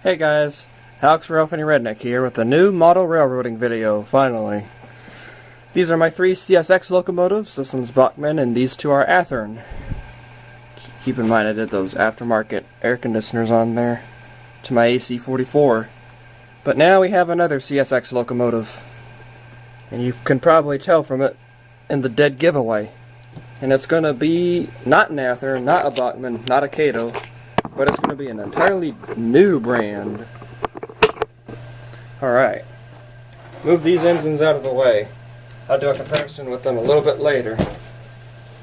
Hey guys, Alex Railfany Redneck here with a new model railroading video, finally. These are my three CSX locomotives. This one's Bachmann and these two are Athearn. Keep in mind I did those aftermarket air conditioners on there to my ET44. But now we have another CSX locomotive. And you can probably tell from it in the dead giveaway. And it's going to be not an Athearn, not a Bachmann, not a Cato, but it's going to be an entirely new brand. Alright, move these engines out of the way. I'll do a comparison with them a little bit later.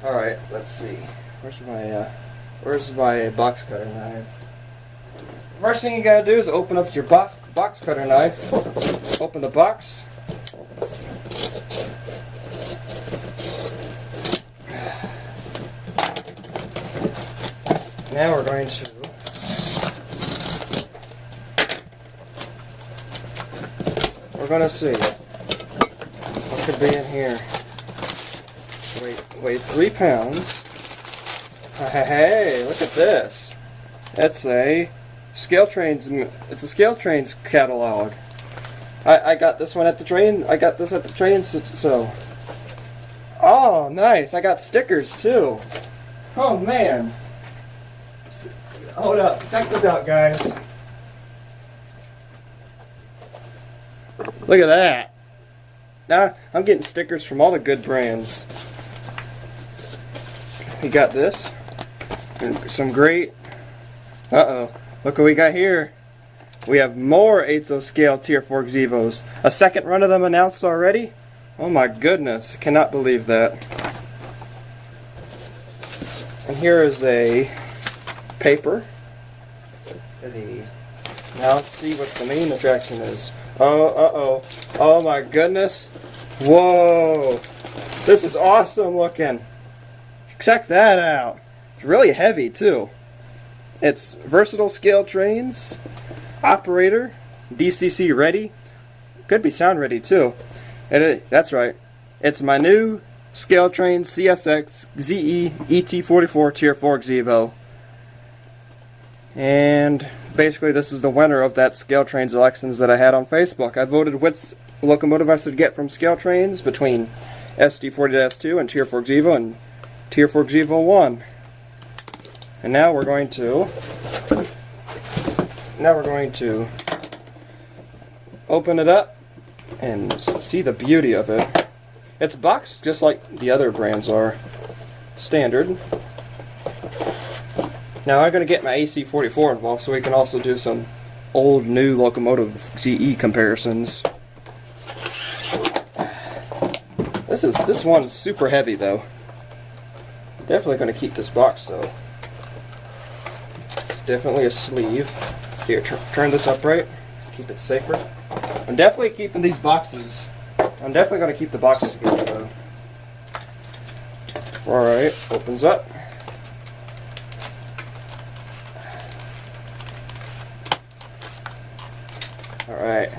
Alright, let's see. Where's my box cutter knife? First thing you gotta do is open up your box cutter knife. Open the box. Now we're going to see what could be in here. Weigh 3 pounds. Hey, look at this. It's a Scaletrains. It's a Scaletrains catalog. I got this one at the train. I got this at the train. So. Oh, nice. I got stickers too. Oh man. Hold up. Check this out, guys. Look at that. Now I'm getting stickers from all the good brands. We got this. And some great. Uh-oh. Look what we got here. We have more 8 scale Tier 4 gevos. A second run of them announced already? Oh my goodness. I cannot believe that. And here is a paper. Now let's see what the main attraction is. Oh my goodness. Whoa. This is awesome looking. Check that out. It's really heavy too. It's versatile Scaletrains, operator, DCC ready. Could be sound ready too. That's right. It's my new Scaletrains CSX ZE ET44 Tier 4 gevo. And basically this is the winner of that Scaletrains elections that I had on Facebook. I voted which locomotive I should get from Scaletrains between SD40-2 and Tier 4 gevo and Tier 4 gevo won. And now we're going to open it up and see the beauty of it. It's boxed just like the other brands are. Standard. Now I'm going to get my ET44 involved so we can also do some old new locomotive GE comparisons. This one's super heavy though. Definitely going to keep this box though. It's definitely a sleeve. Here, turn this upright. Keep it safer. I'm definitely keeping these boxes. I'm definitely going to keep the boxes together though. Alright, opens up. Alright.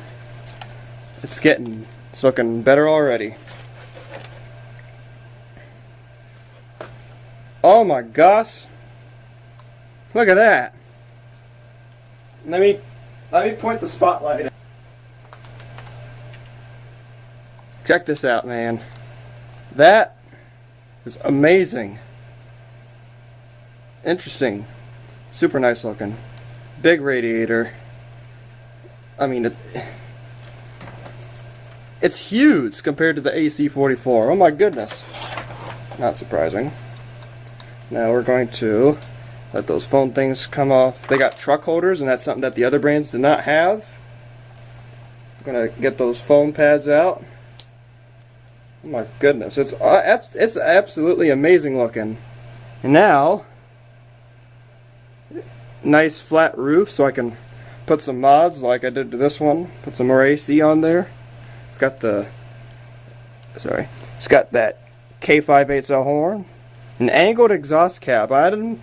It's looking better already. Oh my gosh. Look at that. Let me point the spotlight. Check this out, man. That is amazing. Interesting. Super nice looking. Big radiator. I mean, it's huge compared to the ET44. Oh my goodness. Not surprising. Now we're going to let those foam things come off. They got truck holders, and that's something that the other brands did not have. I'm going to get those foam pads out. Oh my goodness. It's absolutely amazing looking. And now, nice flat roof so I can put some mods like I did to this one. Put some more AC on there. It's got that K5/8L horn. An angled exhaust cap. I don't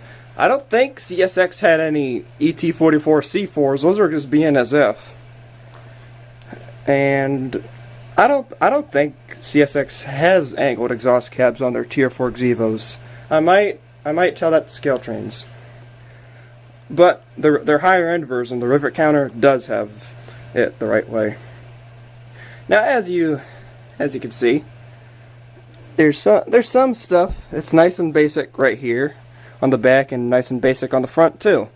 think CSX had any ET44 C4s. Those are just BNSF. And I don't think CSX has angled exhaust cabs on their Tier 4 gevos. I might tell that to Scaletrains. but their higher end version, the rivet counter, does have it the right way. Now, as you can see, there's some stuff. It's nice and basic right here on the back, and nice and basic on the front too.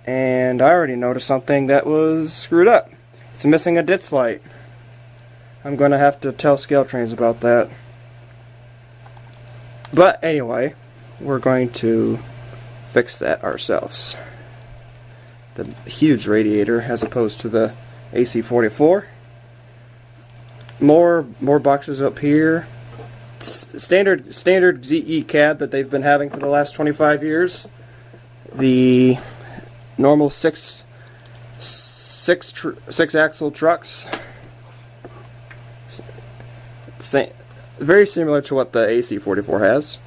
And I already noticed something that was screwed up. It's missing a ditch light. I'm going to have to tell Scaletrains about that. But anyway, we're going to fix that ourselves. The huge radiator as opposed to the AC44. More boxes up here. Standard ZE cab that they've been having for the last 25 years. The normal six axle trucks. Very similar to what the AC44 has.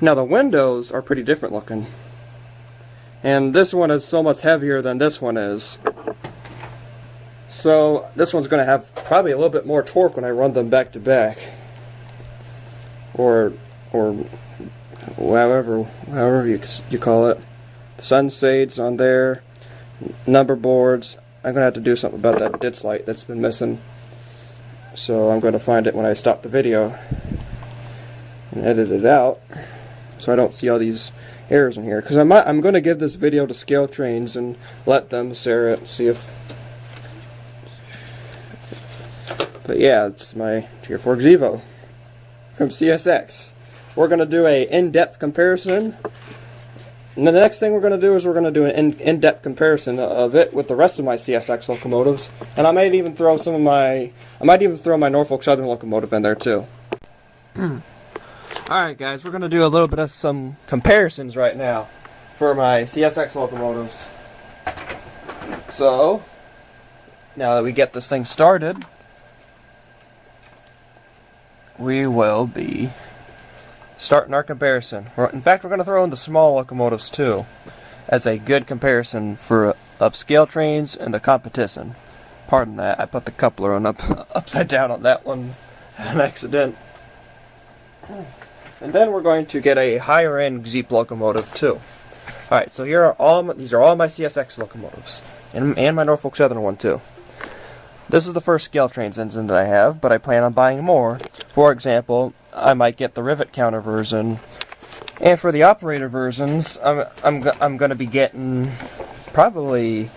Now the windows are pretty different looking. And this one is so much heavier than this one is. So this one's going to have probably a little bit more torque when I run them back to back. Or however you call it. Sun shades on there. Number boards. I'm going to have to do something about that ditch light that's been missing. So I'm going to find it when I stop the video and edit it out, so I don't see all these errors in here. Because I'm going to give this video to Scaletrains and let them share it, see if. But yeah, it's my Tier 4 gevo from CSX. We're going to do a in-depth comparison. And the next thing we're going to do is we're going to do an in-depth comparison of it with the rest of my CSX locomotives, and I might even throw my Norfolk Southern locomotive in there too. Alright guys, we're going to do a little bit of some comparisons right now for my CSX locomotives. So, now that we get this thing started, we will be starting our comparison. In fact, we're going to throw in the small locomotives too, as a good comparison of Scaletrains and the competition. Pardon that, I put the coupler on upside down on that one on accident. And then we're going to get a higher end Jeep locomotive too. Alright, so these are all my CSX locomotives, and my Norfolk Southern one too. This is the first Scaletrains engine that I have, but I plan on buying more. For example, I might get the rivet counter version, and for the operator versions, I'm going to be getting probably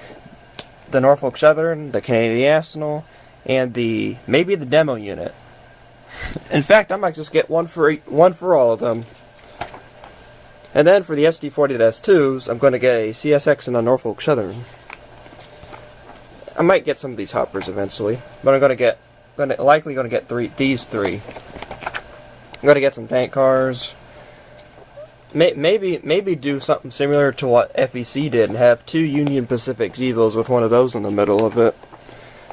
the Norfolk Southern, the Canadian National, and maybe the demo unit. In fact, I might just get one for all of them. And then for the SD40-2s, I'm going to get a CSX and a Norfolk Southern. I might get some of these hoppers eventually, but I'm likely going to get these three. I'm going to get some tank cars. Maybe do something similar to what FEC did and have two Union Pacific Xevos with one of those in the middle of it.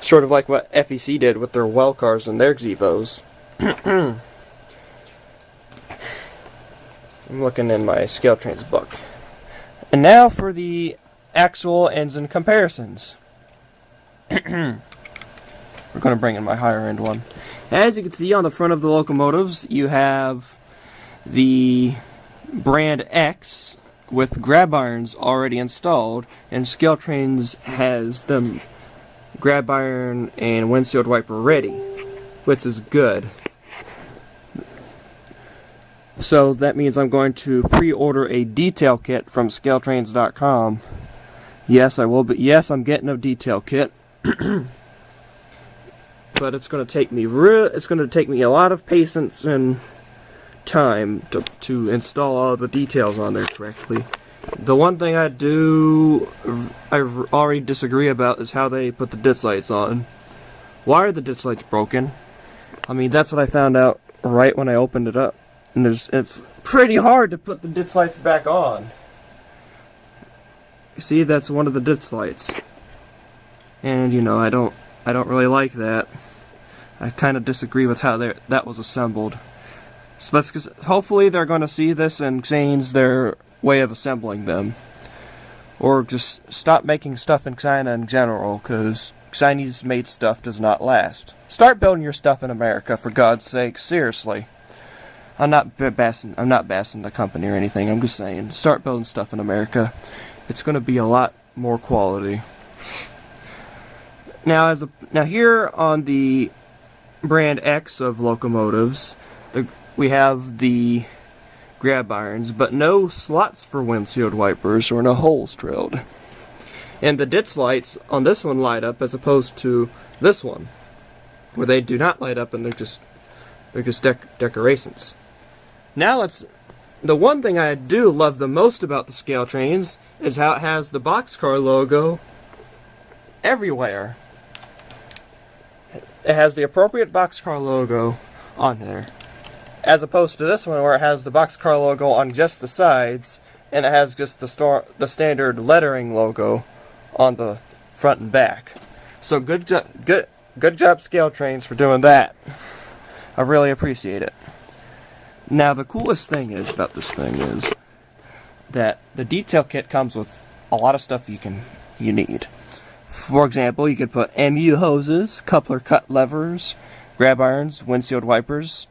Sort of like what FEC did with their well cars and their Xevos. I'm looking in my Scaletrains book. And now for the actual engine comparisons. We're going to bring in my higher end one. As you can see on the front of the locomotives, you have the brand X with grab irons already installed, and Scaletrains has them grab iron and windshield wiper ready, which is good. So that means I'm going to pre-order a detail kit from Scaletrains.com. Yes, I will, but yes, I'm getting a detail kit. But it's going to take me a lot of patience and time to install all the details on there correctly. The one thing I already disagree about is how they put the ditch lights on. Why are the ditch lights broken? I mean, that's what I found out right when I opened it up. And it's pretty hard to put the ditch lights back on. You see, that's one of the ditch lights. And you know, I don't really like that. I kind of disagree with how that was assembled. So hopefully they're going to see this and change their way of assembling them. Or just stop making stuff in China in general, because Chinese made stuff does not last. Start building your stuff in America, for God's sake, seriously. I'm not bashing the company or anything. I'm just saying, start building stuff in America. It's going to be a lot more quality. Now, here on the brand X of locomotives, we have the grab irons, but no slots for windshield wipers or no holes drilled. And the ditch lights on this one light up as opposed to this one, where they do not light up and they're just decorations. Now the one thing I do love the most about the Scaletrains is how it has the boxcar logo everywhere. It has the appropriate boxcar logo on there, as opposed to this one where it has the boxcar logo on just the sides and it has just the standard lettering logo on the front and back. So good job Scaletrains for doing that. I really appreciate it. Now the coolest thing about this thing is that the detail kit comes with a lot of stuff you need. For example, you could put MU hoses, coupler cut levers, grab irons, windshield wipers,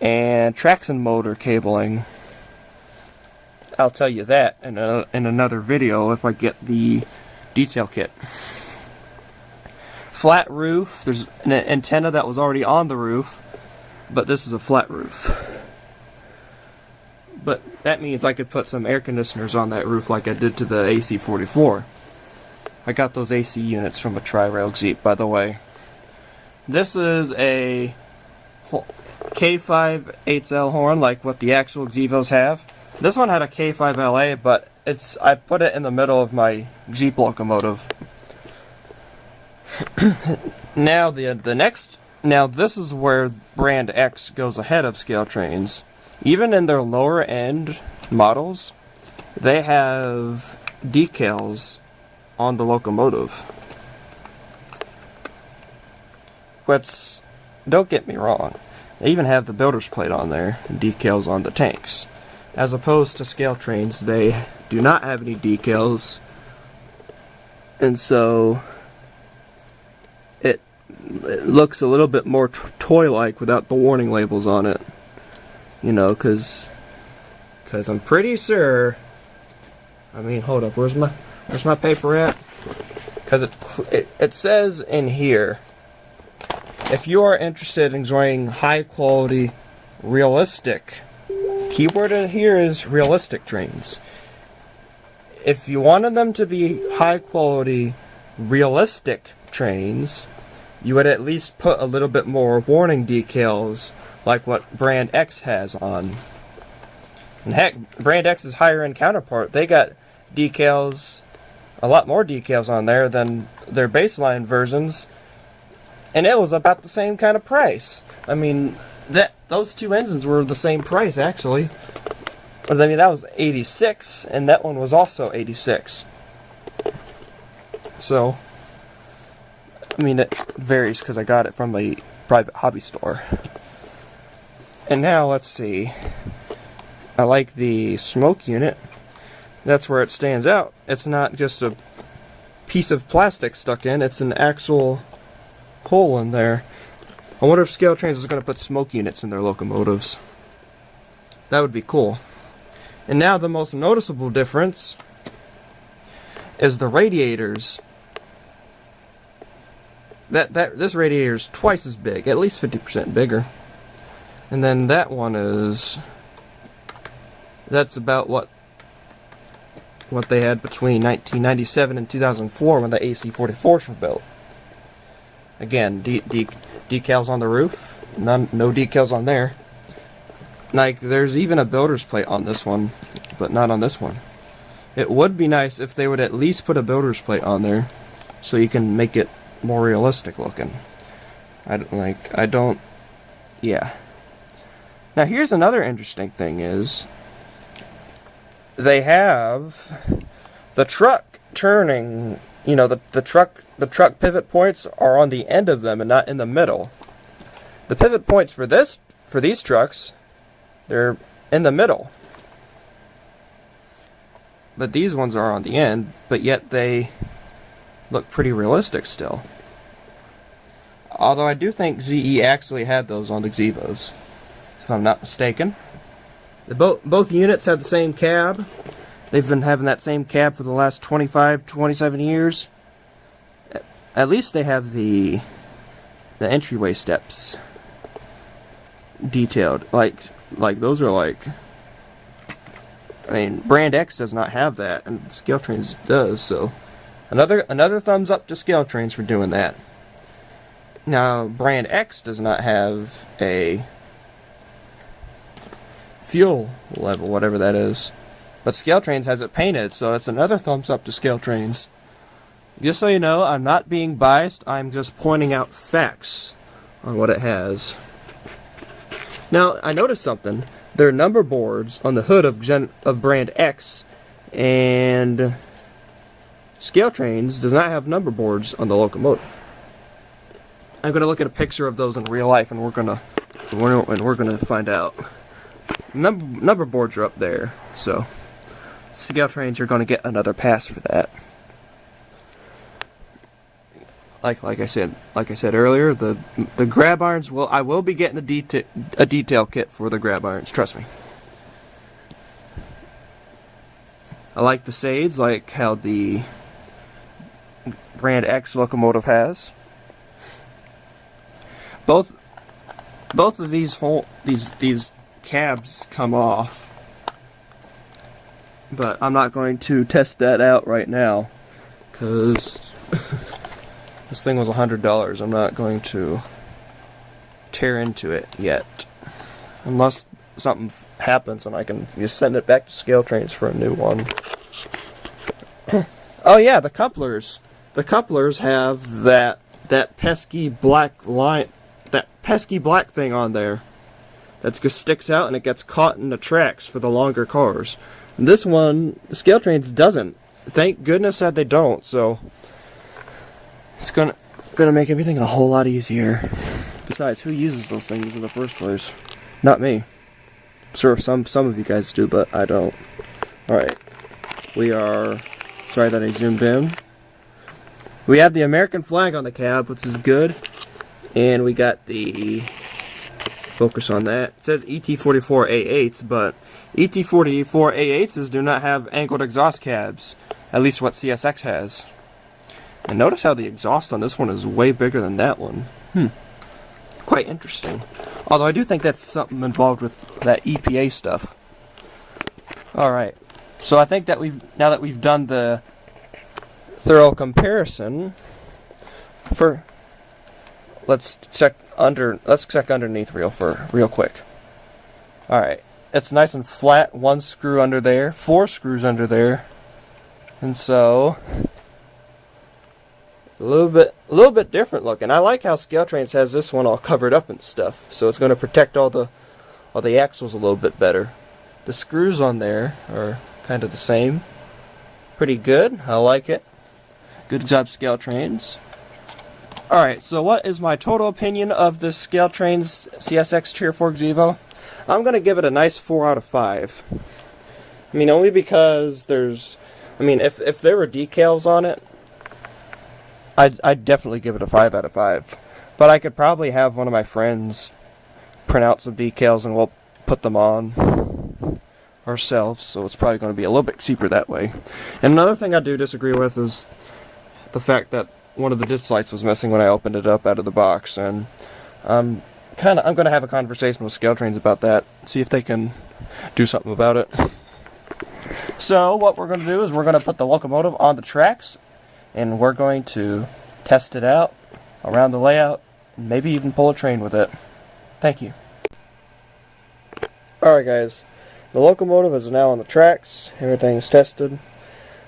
and traction motor cabling. I'll tell you that in another video if I get the detail kit. Flat roof. There's an antenna that was already on the roof, but this is a flat roof. But that means I could put some air conditioners on that roof like I did to the ET44. I got those AC units from a Tri-Rail Jeep, by the way. This is a K5 8L horn like what the actual Gevos have. This one had a K5LA, but I put it in the middle of my Jeep locomotive. Now this is where brand X goes ahead of Scaletrains. Even in their lower end models, they have decals on the locomotive. But don't get me wrong, they even have the builder's plate on there and decals on the tanks. As opposed to Scaletrains, they do not have any decals, and so it looks a little bit more toy-like without the warning labels on it. You know, cause I'm pretty sure. I mean, hold up, where's my paper at? Cause it says in here, if you are interested in enjoying high quality, realistic. Keyword in here is realistic trains. If you wanted them to be high quality, realistic trains, you would at least put a little bit more warning decals like what brand X has on. And heck, brand X's higher end counterpart, they got decals, a lot more decals on there than their baseline versions, and it was about the same kind of price. I mean, those two engines were the same price actually. I mean, that was 86 and that one was also 86. So, I mean, it varies because I got it from a private hobby store. And now let's see. I like the smoke unit. That's where it stands out. It's not just a piece of plastic stuck in, it's an actual hole in there. I wonder if Scaletrains is going to put smoke units in their locomotives. That would be cool. And now the most noticeable difference is the radiators. This radiator is twice as big, at least 50% bigger. And then that one that's about what they had between 1997 and 2004 when the AC44s were built. Again, decals on the roof, no decals on there. Like, there's even a builder's plate on this one, but not on this one. It would be nice if they would at least put a builder's plate on there, so you can make it more realistic looking. Yeah. Now here's another interesting thing is, they have the truck turning, you know, the truck pivot points are on the end of them and not in the middle. The pivot points for these trucks, they're in the middle. But these ones are on the end, but yet they look pretty realistic still. Although I do think GE actually had those on the Gevos. if I'm not mistaken. Both units have the same cab. They've been having that same cab for the last 27 years. At least they have the entryway steps detailed. Like those are like, I mean, Brand X does not have that, and Scaletrains does. So another thumbs up to Scaletrains for doing that. Now, Brand X does not have a fuel level, whatever that is. But Scaletrains has it painted, so that's another thumbs up to Scaletrains. Just so you know, I'm not being biased, I'm just pointing out facts on what it has. Now, I noticed something. There are number boards on the hood of Brand X, and Scaletrains does not have number boards on the locomotive. I'm gonna look at a picture of those in real life, and we're gonna find out. Number boards are up there, so Scaletrains are gonna get another pass for that. Like I said earlier, the grab irons I will be getting a detail kit for the grab irons. Trust me. I like the shades, like how the Brand X locomotive has. Both of these cabs come off, but I'm not going to test that out right now because this thing was $100. I'm not going to tear into it yet, unless something happens and I can just send it back to Scaletrains for a new one. Oh yeah, the couplers. The couplers have that pesky black line, that pesky black thing on there that just sticks out and it gets caught in the tracks for the longer cars. And this one, Scaletrains doesn't. Thank goodness that they don't. So it's gonna make everything a whole lot easier. Besides, who uses those things in the first place? Not me. I'm sure some of you guys do, but I don't. Alright. We are... Sorry that I zoomed in. We have the American flag on the cab, which is good. And we got the... Focus on that. It says ET44AH, but ET44AHs do not have angled exhaust cabs. At least what CSX has. And notice how the exhaust on this one is way bigger than that one. Quite interesting. Although I do think that's something involved with that EPA stuff. Alright. So I think that now that we've done the thorough comparison, let's check underneath real quick. Alright. It's nice and flat, one screw under there, 4 screws under there. And so a little bit different looking. I like how Scaletrains has this one all covered up and stuff, so it's going to protect all the axles a little bit better. The screws on there are kind of the same. Pretty good. I like it. Good job, Scaletrains. Alright, so what is my total opinion of this Scaletrains CSX Tier 4 gevo? I'm going to give it a nice 4 out of 5. I mean, only because there's... I mean, if there were decals on it, I'd definitely give it a 5 out of 5. But I could probably have one of my friends print out some decals and we'll put them on ourselves, so it's probably going to be a little bit cheaper that way. And another thing I do disagree with is the fact that one of the disc lights was missing when I opened it up out of the box, and I'm going to have a conversation with Scaletrains about that, see if they can do something about it. So what we're going to do is we're going to put the locomotive on the tracks, and we're going to test it out around the layout, maybe even pull a train with it. Thank you. Alright guys, the locomotive is now on the tracks, everything's tested.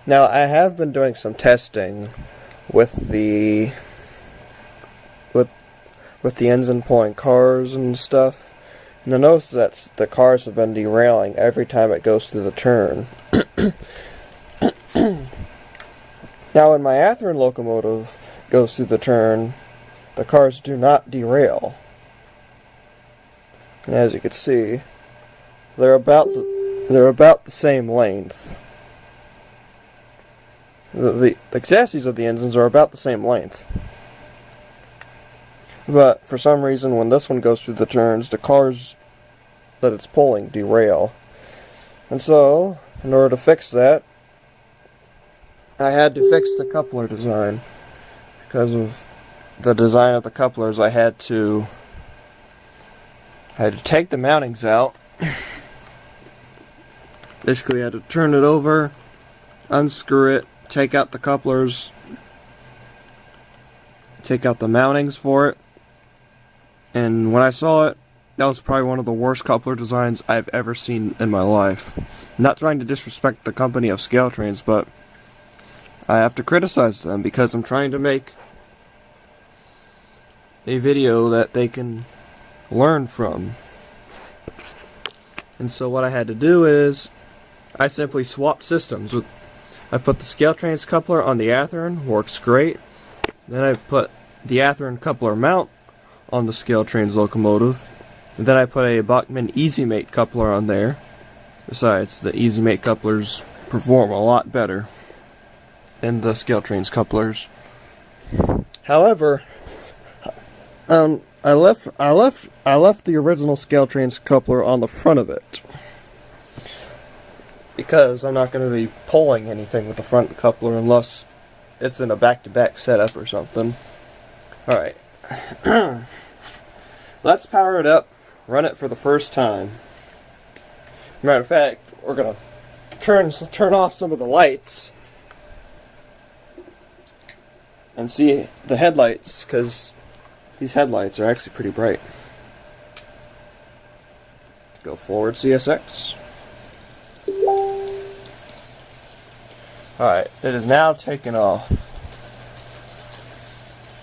Now I have been doing some testing with the engine pulling cars and stuff. And I notice that the cars have been derailing every time it goes through the turn. Now when my Athearn locomotive goes through the turn, the cars do not derail. And as you can see, they're about the same length. The chassis of the engines are about the same length. But for some reason, when this one goes through the turns, the cars that it's pulling derail. And so, in order to fix that, I had to fix the coupler design. Because of the design of the couplers, I had to take the mountings out. Basically, I had to turn it over, unscrew it, take out the couplers, take out the mountings for it. And when I saw it, that was probably one of the worst coupler designs I've ever seen in my life. Not trying to disrespect the company of Scaletrains, but I have to criticize them because I'm trying to make a video that they can learn from. And so what I had to do is I simply swapped systems. I put the Scaletrains coupler on the Athearn, works great. Then I put the Athearn coupler mount on the Scaletrains locomotive. And then I put a Bachmann EasyMate coupler on there. Besides, the EasyMate couplers perform a lot better than the Scaletrains couplers. However, I left the original Scaletrains coupler on the front of it because I'm not going to be pulling anything with the front coupler unless it's in a back-to-back setup or something. Alright. Let's power it up, run it for the first time. Matter of fact, we're going to turn off some of the lights and see the headlights, because these headlights are actually pretty bright. Go forward, CSX. Alright, it is now taken off.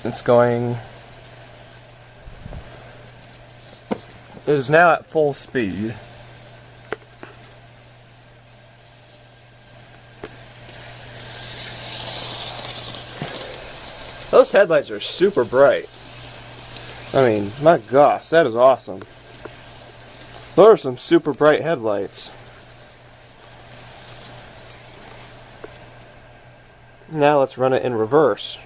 It's going... It is now at full speed. Those headlights are super bright. I mean, my gosh, that is awesome. Those are some super bright headlights. Now let's run it in reverse.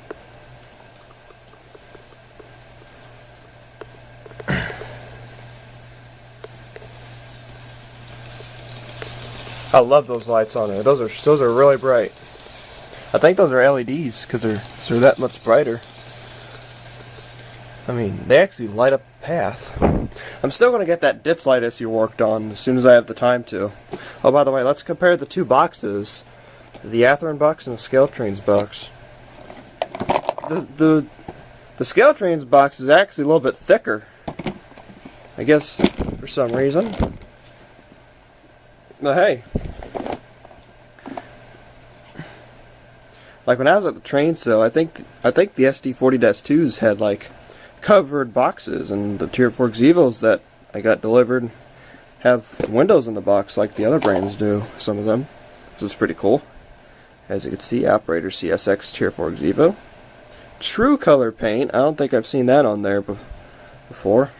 I love those lights on there. Those are really bright. I think those are LEDs because they're that much brighter. I mean, they actually light up the path. I'm still going to get that ditch light issue worked on as soon as I have the time to. Oh, by the way, let's compare the two boxes. The Athearn box and the Scaletrains box. The Scaletrains box is actually a little bit thicker. I guess, for some reason. But hey. Like when I was at the train sale, I think the SD40-2s had like covered boxes, and the Tier 4 gevos that I got delivered have windows in the box like the other brands do, some of them. This is pretty cool. As you can see, operator CSX Tier 4 gevo. True color paint, I don't think I've seen that on there before.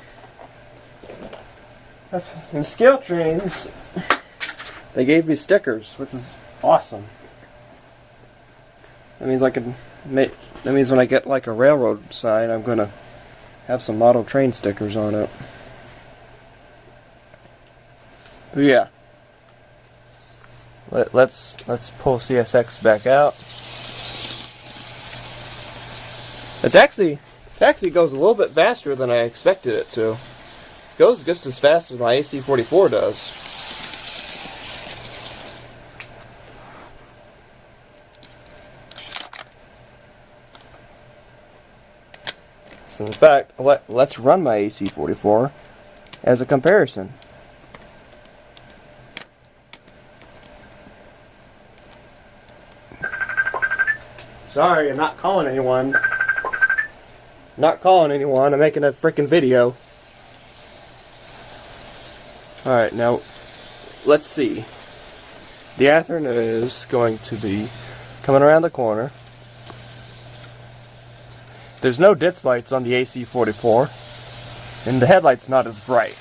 In Scaletrains, they gave me stickers, which is awesome. That means that means when I get like a railroad sign, I'm gonna have some model train stickers on it. But yeah. Let's pull CSX back out. It actually goes a little bit faster than I expected it to. It goes just as fast as my ET44 does. So in fact, let's run my ET44 as a comparison. Sorry, I'm not calling anyone. Not calling anyone, I'm making a freaking video. Alright, now, let's see. The Athearn is going to be coming around the corner. There's no ditch lights on the AC44, and the headlight's not as bright.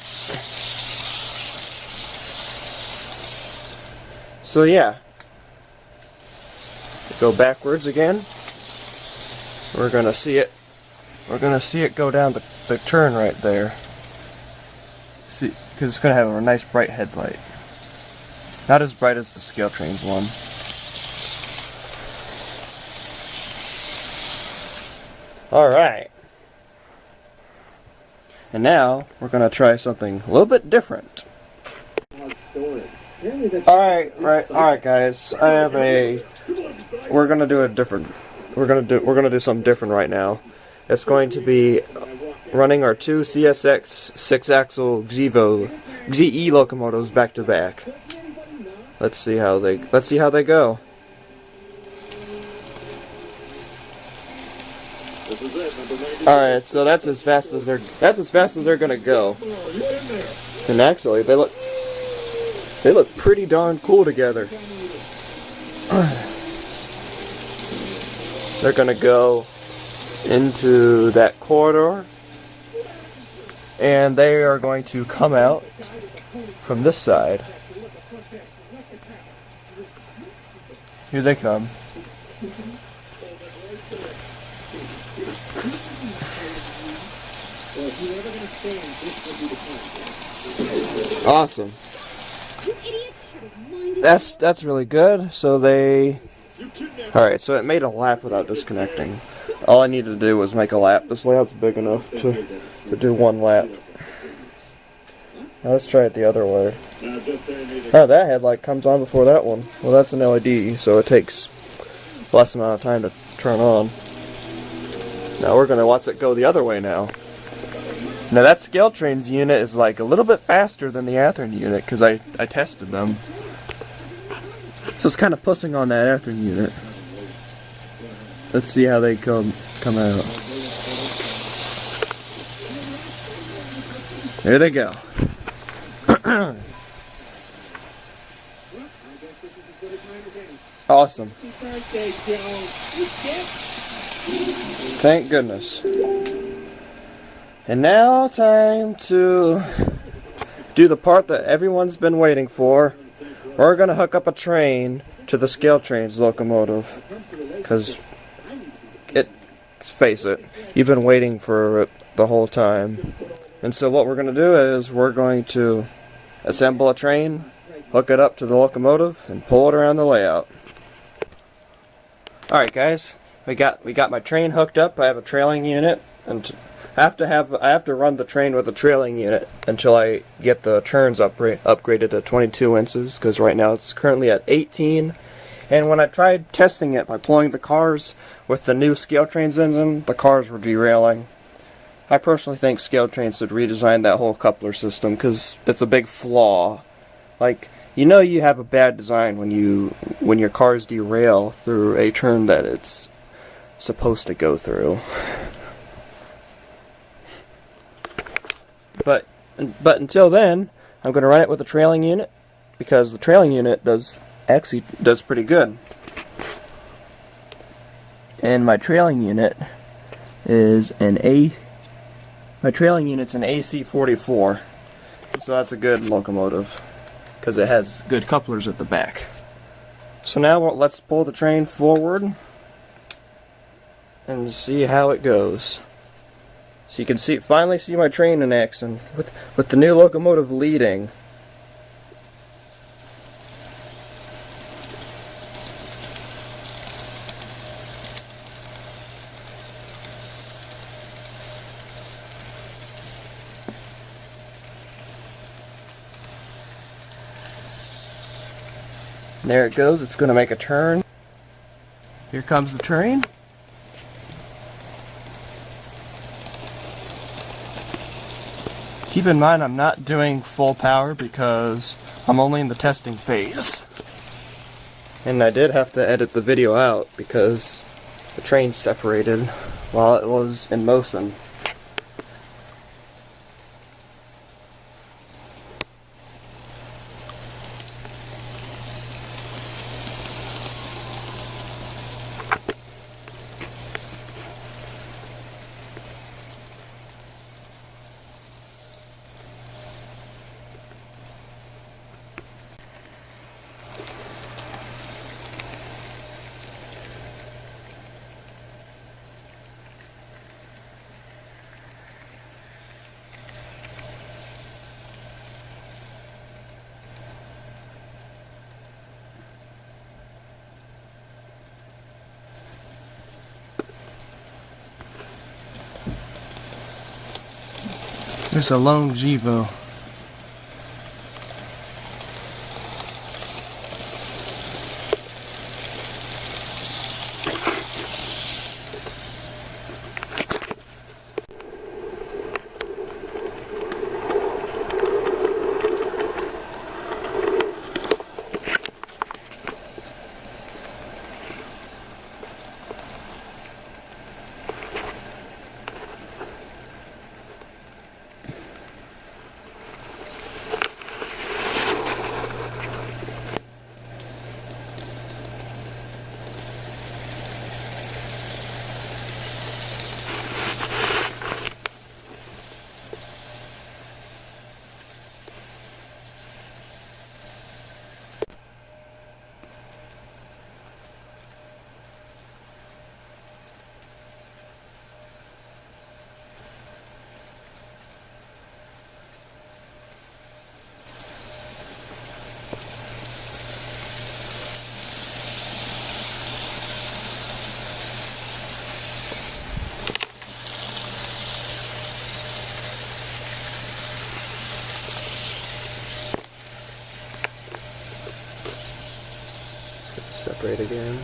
So yeah. Go backwards again. We're gonna see it go down the turn right there. See, because it's going to have a nice bright headlight. Not as bright as the Scaletrains one. Alright. And now, we're going to try something a little bit different. Alright guys, we're gonna do something different right now. It's going to be running our two CSX 6-axle GE locomotives back to back. Let's see how they go. Alright, so that's as fast as they're gonna go. And actually they look pretty darn cool together. They're gonna go into that corridor, and they are going to come out from this side. Here they come. Awesome. That's really good. So alright, so it made a lap without disconnecting. All I needed to do was make a lap. This layout's big enough to do one lap. Now let's try it the other way. Oh, that headlight comes on before that one. Well, that's an LED, so it takes less amount of time to turn on. Now we're gonna watch it go the other way now. Now that Scaletrains unit is like a little bit faster than the Athearn unit because I tested them. So it's kind of pushing on that Athearn unit. Let's see how they come out. There they go. Awesome. Thank goodness. And now time to do the part that everyone's been waiting for. We're going to hook up a train to the Scaletrains locomotive. Because, face it, you've been waiting for it the whole time. And so what we're going to do is we're going to assemble a train, hook it up to the locomotive, and pull it around the layout. Alright guys, I got my train hooked up. I have a trailing unit, and I have to run the train with a trailing unit until I get the turns upgraded to 22 inches, because right now it's currently at 18. And when I tried testing it by pulling the cars with the new Scaletrains engine, the cars were derailing. I personally think Scaletrains should redesign that whole coupler system, because it's a big flaw. Like, you know you have a bad design when your cars derail through a turn that it's supposed to go through. But until then, I'm going to run it with a trailing unit, because the trailing unit actually does pretty good. And my trailing unit is an ET44AH, so that's a good locomotive because it has good couplers at the back. So now let's pull the train forward and see how it goes. So you can finally see my train in action with the new locomotive leading. There it goes, it's going to make a turn. Here comes the train. Keep in mind I'm not doing full power because I'm only in the testing phase. And I did have to edit the video out because the train separated while it was in motion. There's a lone gevo. Separate again.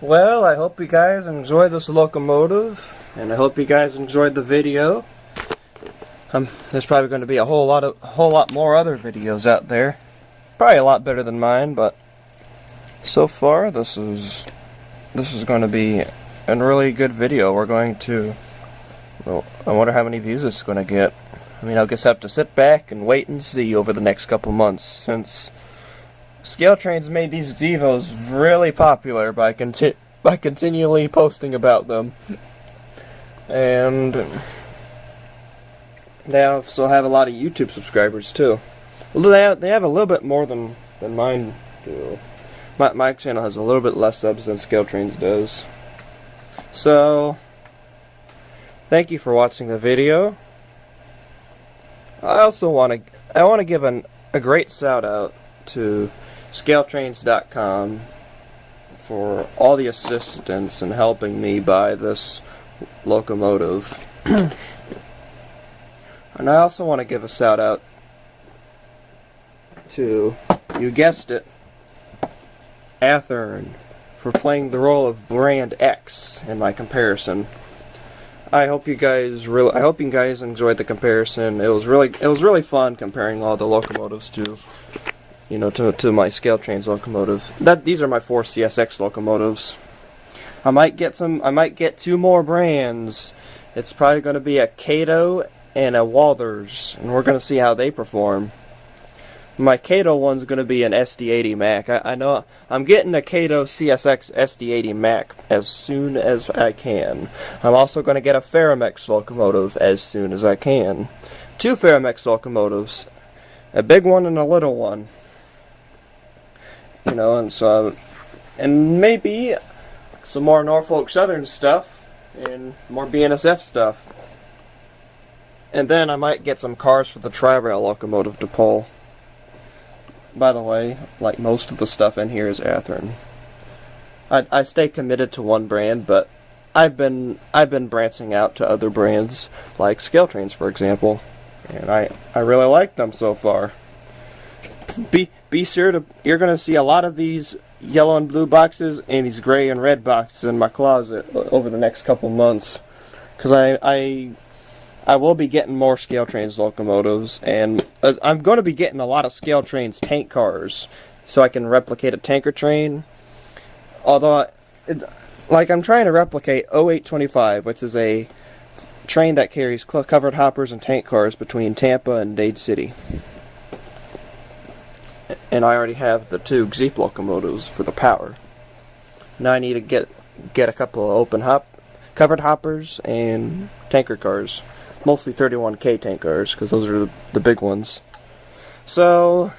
Well, I hope you guys enjoyed this locomotive, and I hope you guys enjoyed the video. There's probably going to be a whole lot more other videos out there. Probably a lot better than mine, but so far this is going to be a really good video. We're going to, well, I wonder how many views it's going to get. I mean, I'll just have to sit back and wait and see over the next couple months, since Scaletrains made these Devos really popular by continually posting about them. And they also have a lot of YouTube subscribers too. Although they have a little bit more than mine do. My channel has a little bit less subs than Scaletrains does. So, thank you for watching the video. I also want to give a great shout out to Scaletrains.com for all the assistance in helping me buy this locomotive. And I also want to give a shout out to, you guessed it, Athern, for playing the role of Brand X in my comparison. I hope you guys enjoyed the comparison. It was really fun comparing all the locomotives to my Scaletrains locomotive. These are my 4 CSX locomotives. I might get 2 more brands. It's probably going to be a Cato and a Walthers, and we're going to see how they perform. My Cato one's going to be an SD80 Mac. I know I'm getting a Cato CSX SD80 Mac as soon as I can. I'm also going to get a Ferromex locomotive as soon as I can. 2 Ferromex locomotives, a big one and a little one. And maybe some more Norfolk Southern stuff and more BNSF stuff. And then I might get some cars for the tri-rail locomotive to pull. By the way, like most of the stuff in here is Athern. I stay committed to one brand, but I've been branching out to other brands like Scaletrains, for example, and I really like them so far. Be sure to, you're gonna see a lot of these yellow and blue boxes and these gray and red boxes in my closet over the next couple months, because I will be getting more Scaletrains locomotives, and I'm going to be getting a lot of Scaletrains tank cars, so I can replicate a tanker train. Although, I'm trying to replicate 0825, which is a train that carries covered hoppers and tank cars between Tampa and Dade City. And I already have the 2 Xeep locomotives for the power. Now I need to get a couple of covered hoppers and tanker cars. Mostly 31K tank cars, because those are the big ones. So,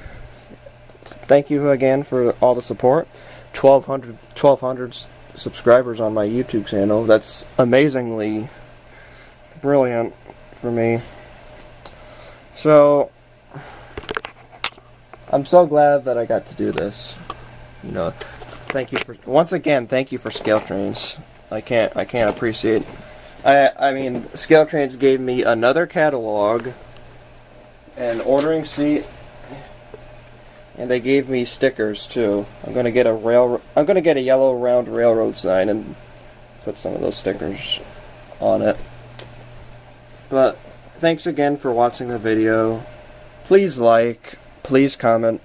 thank you again for all the support. 1,200 subscribers on my YouTube channel. That's amazingly brilliant for me. So I'm so glad that I got to do this. You know, thank you for Scaletrains. I can't appreciate. I mean, Scaletrains gave me another catalog, an ordering seat, and they gave me stickers too. I'm gonna get a yellow round railroad sign and put some of those stickers on it. But thanks again for watching the video. Please like, please comment,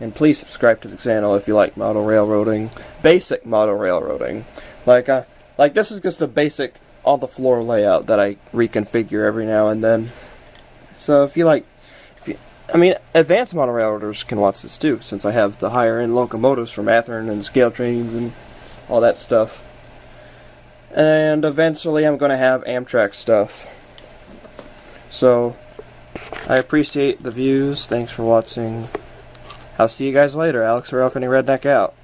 and please subscribe to the channel if you like model railroading, basic model railroading. Like this is just a basic on the floor layout that I reconfigure every now and then. So if you like, I mean, advanced model railroaders can watch this too, since I have the higher end locomotives from Athearn and Scaletrains and all that stuff. And eventually I'm going to have Amtrak stuff. So I appreciate the views. Thanks for watching. I'll see you guys later. Alex Redneck out.